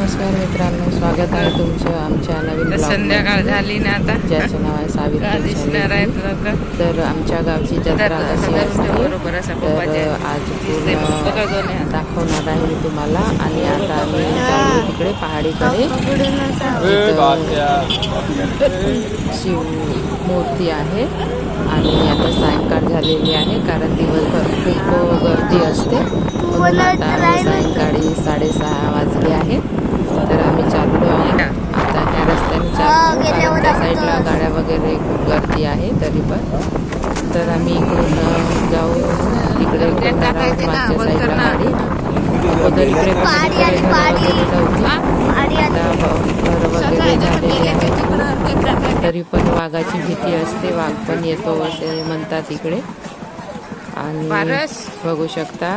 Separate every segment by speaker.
Speaker 1: नमस्कार मित्रांनो, स्वागत आहे तुमचं आमच्या नवीन ब्लॉग.
Speaker 2: संध्याकाळ झाली ना आता,
Speaker 1: ज्याचं नाव आहे सावित्री. तर आमच्या गावची जत्रा कशी असते तर आज पूर्ण दाखवणार आहे मी तुम्हाला. आणि आता आम्ही चाललो तिकडे पहाडीकडे. शिव मूर्ती आहे आणि आता सायंकाळ झालेली आहे कारण दिवसभर खूप गर्दी असते. म्हणून आता आम्ही सायंकाळी 6:30 वाजले आहेत. तर आम्ही चाललो आहे आता ह्या रस्त्याने चाललो. त्या साईडला गाड्या वगैरे खूप गर्दी आहे तरी पण. तर आम्ही इकडून जाऊ तिकडे मागच्या साईडला गाडी अगोदर इकडे वगैरे नव्हती. आता घर वगैरे झालेले आहेत तरी पण वाघाची भीती असते. वाघ पण येतो असे म्हणतात इकडे. आणि बघू शकता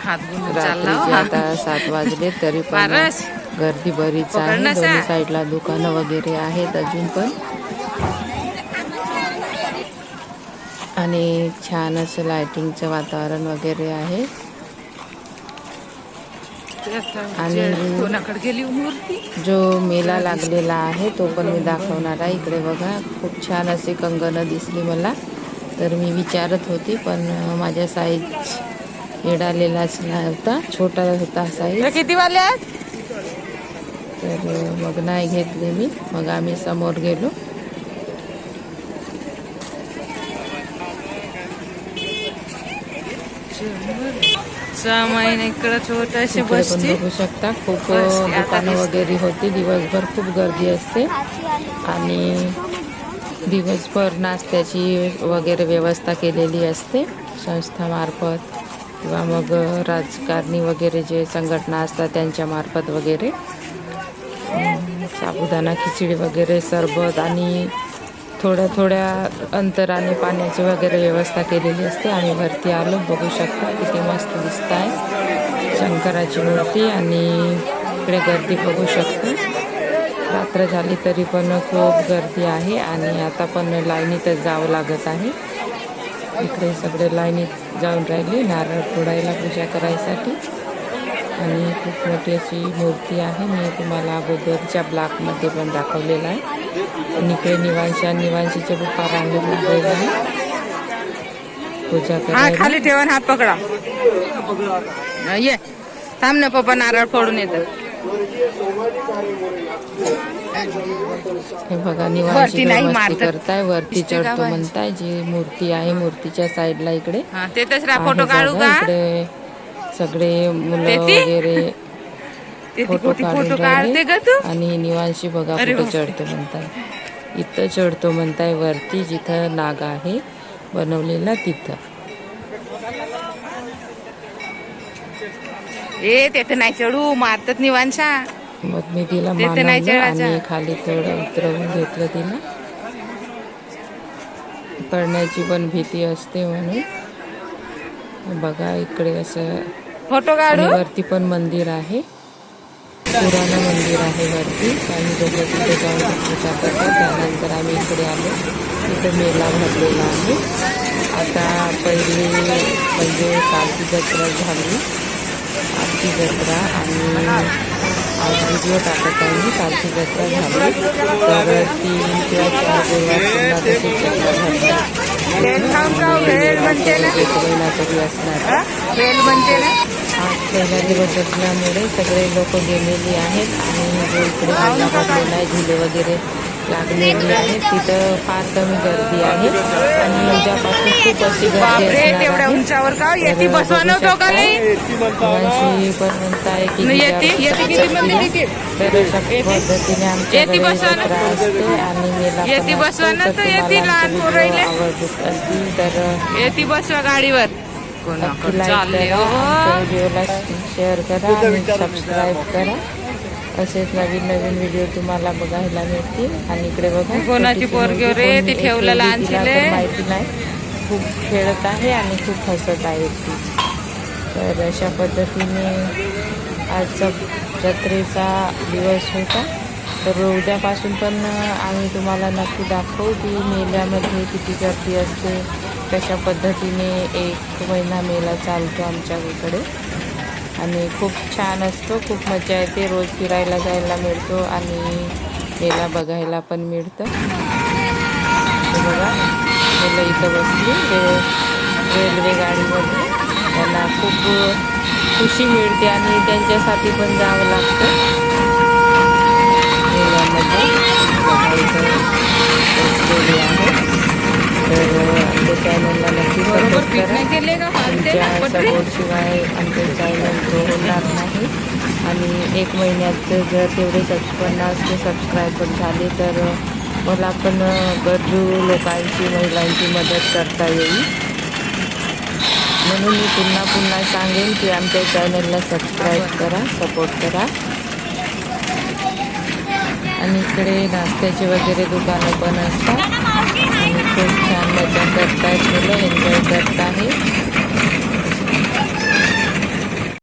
Speaker 1: रात्रीचे आता 7 वाजले तरी पण गर्दी बरीच आहे. दोन्ही साईडला दुकानं वगैरे आहेत अजून पण. आणि छान असं लाइटिंगचं वातावरण वगैरे आहे. आणि जो मेला लागलेला आहे तो पण मी दाखवणार आहे. इकडे बघा खूप छान असे कंगनं दिसली मला. तर मी विचारत होती पण माझ्या साईज मिळालेलाच नव्हता, छोटा होता साईज.
Speaker 2: किती वाले
Speaker 1: तर मग नाही घेतले मी. मग आम्ही समोर गेलो.
Speaker 2: इकडे छोटाशी बसती
Speaker 1: बघू शकता खूप दुकानं वगैरे होती. दिवसभर खूप गर्दी असते आणि दिवसभर नाश्त्याची वगैरे व्यवस्था केलेली असते संस्थामार्फत किंवा मग राजकारणी वगैरे जे संघटना असतात त्यांच्यामार्फत वगैरे. साबुदाणा खिचडी वगैरे, सरबत आणि थोड्या अंतराने पाण्याची वगैरे व्यवस्था केलेली असते. आम्ही वरती आलो. बघू शकता किती मस्त दिसत आहे शंकराची मूर्ती. आणि इकडे गर्दी बघू शकता. रात्र झाली तरी पण खूप गर्दी आहे आणि आता पण लाईनीतच जावं लागत आहे. इकडे सगळे लाईनीत जाऊन राहिले नारळ फोडायला पूजा करायसाठी. आणि खूप मोठी अशी मूर्ती आहे. मी तुम्हाला अगोदरच्या ब्लॉकमध्ये पण दाखवलेला आहे. आणि इकडे निवांशीचे पप्पा रांगेत लागलेले आहे पूजा करायला.
Speaker 2: खाली ठेवून हात पकडा. ये थांब ना, पप्पा नारळ फोडून येतात.
Speaker 1: हे बघा निवांशी मस्ती करताय. वरती चढतो म्हणताय. जी मूर्ती आहे मूर्तीच्या साईडला इकडे
Speaker 2: फोटो काढू का?
Speaker 1: इकडे सगळे मुलं वगैरे फोटो काढून राहिले. आणि निवांशी बघा कुठे चढतो म्हणताय. इथं चढतो म्हणताय वरती जिथं नाग आहे बनवलेला तिथं.
Speaker 2: तेथे नाही चढू, मारतात निवांशा.
Speaker 1: मग मी तिला मानवलं आणि खाली थोडं उतरवून घेतलं तिला. पडण्याची पण भीती असते म्हणून. बघा इकडे असं
Speaker 2: फोटो काढू.
Speaker 1: वरती पण मंदिर आहे, पुराणं मंदिर आहे वरती. आणि दोघं तिथे जाऊन पूजा करतात. त्यानंतर आम्ही इकडे आलो. तिथे मेला भरलेला आहे. आता पहिली म्हणजे कालची जत्रा झाली, आजची जत्रा. आणि आज व्हिडिओ टाकत आहे मी. कालची जत्रा झाली तर 3 किंवा 4 देवांना तशी जत्रा भरली. तरी असणार. आज पहिला दिवस असल्यामुळे सगळे लोक गेलेली आहेत. आणि जो इकडे मेला भरलेला आहे, झुले वगैरे लागलेली आहेत, तिथं फार कमी गर्दी आहे. आणि उद्यापासून खूप अशी गर्दी असणार आहे. पण म्हणताय की तर अशा पद्धतीने आमच्याकडे जत्रा असते. आणि मेला आवडत असतील तर
Speaker 2: गाडीवर
Speaker 1: व्हिडिओला शेअर करा आणि सबस्क्राईब करा. असेच नवीन व्हिडिओ तुम्हाला बघायला मिळतील. आणि इकडे बघा
Speaker 2: कोणाची पोरगी रे ती ठेवलं
Speaker 1: माहिती नाही. खूप खेळत आहे आणि खूप हसत आहे ती. तर अशा पद्धतीने आजचा जत्रेचा दिवस होता. तर उद्यापासून पण आम्ही तुम्हाला नक्की दाखवू की मेल्यामध्ये किती गर्दी असते, कशा पद्धतीने 1 महिना मेला चालतो आमच्याकडे. आणि खूप छान असतो, खूप मजा येते. रोज फिरायला जायला मिळतो आणि मेला बघायला पण मिळतं. हे बघा मुलं इथं बसली रेल्वे गाडीमध्ये. त्यांना खूप खुशी मिळते आणि त्यांच्यासाठी पण जावं लागतं मेल्यामध्ये. बघा इथं बसलेली आहे. तर आमच्या चॅनलला नक्की सपोर्ट करा. तुमच्या सपोर्टशिवाय आमचं चॅनल ग्रो होणार नाही. आणि 1 महिन्यात जर तेवढे 50 सबस्क्रायबर झाले तर मला पण गरजू लोकांची, महिलांची मदत करता येईल. म्हणून मी पुन्हा सांगेन की आमच्या चॅनलला सबस्क्राईब करा, सपोर्ट करा. आणि इकडे नाश्त्याचे वगैरे दुकानं पण असतात आणि खूप छान मजा करतायत मुलं, एन्जॉय करत आहे.